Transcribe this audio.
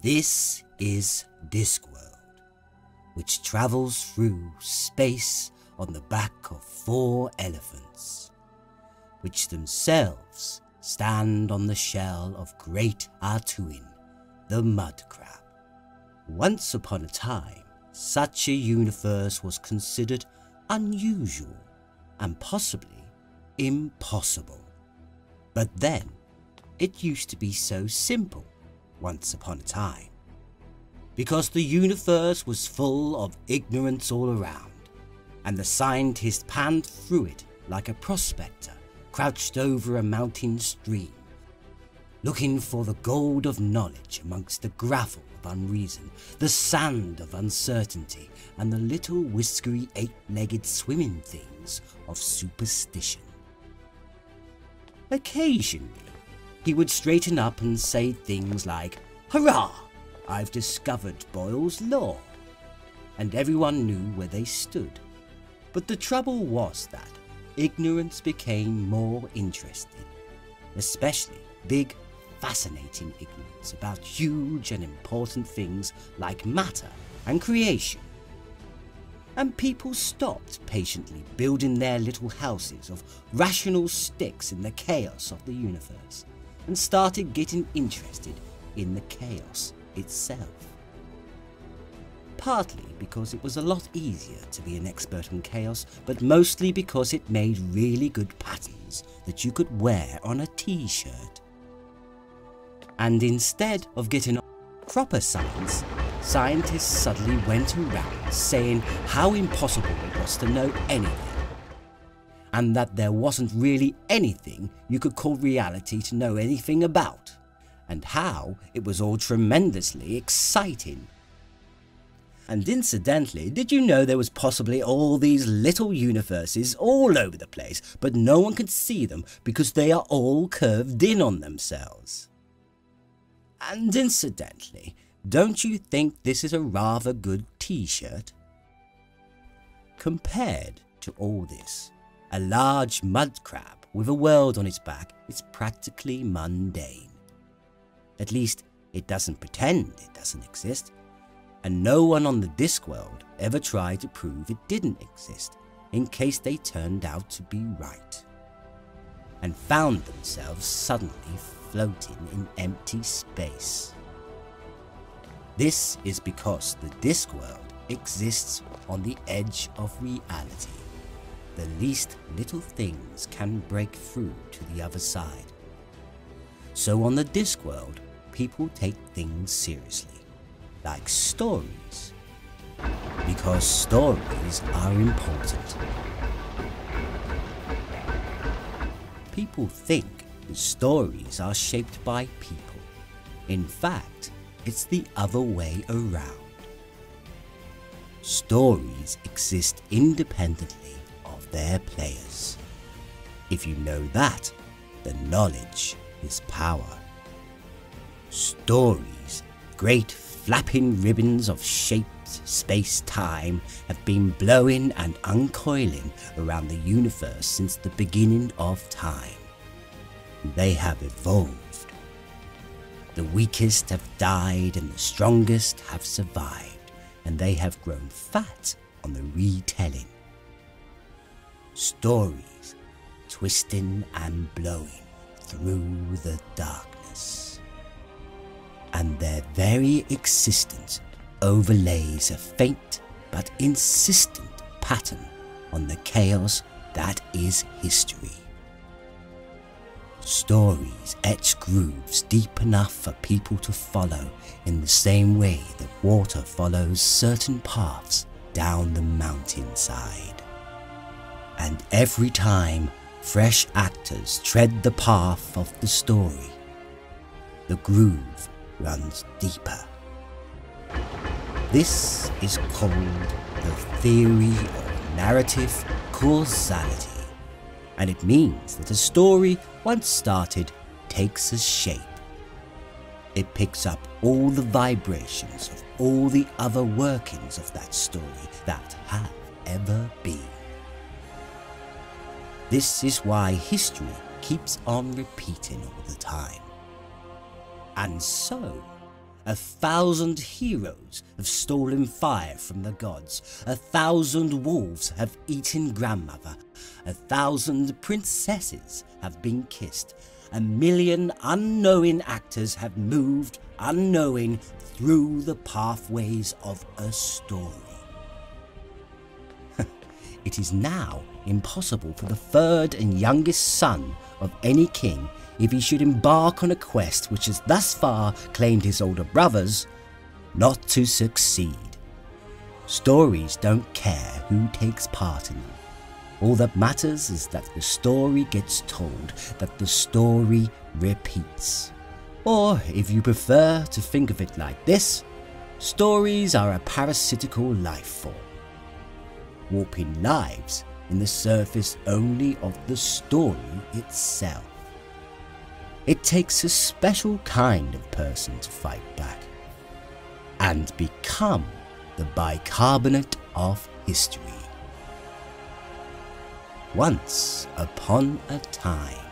This is Discworld, which travels through space on the back of 4 elephants, which themselves stand on the shell of Great Artuin, the mud crab. Once upon a time, such a universe was considered unusual and possibly impossible. But then, it used to be so simple once upon a time, because the universe was full of ignorance all around, and the scientist panned through it like a prospector crouched over a mountain stream, looking for the gold of knowledge amongst the gravel of unreason, the sand of uncertainty, and the little whiskery 8-legged swimming things of superstition. Occasionally, he would straighten up and say things like, "Hurrah! I've discovered Boyle's Law," and everyone knew where they stood. But the trouble was that ignorance became more interesting, especially big, fascinating ignorance about huge and important things like matter and creation. And people stopped patiently building their little houses of rational sticks in the chaos of the universe, and started getting interested in the chaos itself. Partly because it was a lot easier to be an expert on chaos, but mostly because it made really good patterns that you could wear on a t-shirt. And instead of getting proper science, scientists suddenly went around saying how impossible it was to know anything, and that there wasn't really anything you could call reality to know anything about, and how it was all tremendously exciting. And incidentally, did you know there was possibly all these little universes all over the place, but no one could see them because they are all curved in on themselves? And incidentally, don't you think this is a rather good t-shirt? Compared to all this, a large mud crab with a world on its back is practically mundane. At least, it doesn't pretend it doesn't exist, and no one on the Discworld ever tried to prove it didn't exist in case they turned out to be right, and found themselves suddenly floating in empty space. This is because the Discworld exists on the edge of reality. The least little things can break through to the other side. So on the Discworld, people take things seriously, like stories, because stories are important. People think that stories are shaped by people. In fact, it's the other way around. Stories exist independently of their players. If you know that, then knowledge is power. Stories, great flapping ribbons of shaped space-time, have been blowing and uncoiling around the universe since the beginning of time. They have evolved. The weakest have died and the strongest have survived, and they have grown fat on the retelling. Stories twisting and blowing through the darkness. And their very existence overlays a faint but insistent pattern on the chaos that is history. Stories etch grooves deep enough for people to follow in the same way that water follows certain paths down the mountainside. And every time fresh actors tread the path of the story, the groove runs deeper. This is called the theory of narrative causality, and it means that a story, once started, takes a shape. It picks up all the vibrations of all the other workings of that story that have ever been. This is why history keeps on repeating all the time. And so, 1,000 heroes have stolen fire from the gods. 1,000 wolves have eaten grandmother. 1,000 princesses have been kissed. 1,000,000 unknowing actors have moved unknowing through the pathways of a story. It is now impossible for the third and youngest son of any king, if he should embark on a quest which has thus far claimed his older brothers, not to succeed. Stories don't care who takes part in them. All that matters is that the story gets told, that the story repeats. Or, if you prefer to think of it like this, stories are a parasitical life form, warping lives in the surface only of the story itself. It takes a special kind of person to fight back and become the bicarbonate of history. Once upon a time.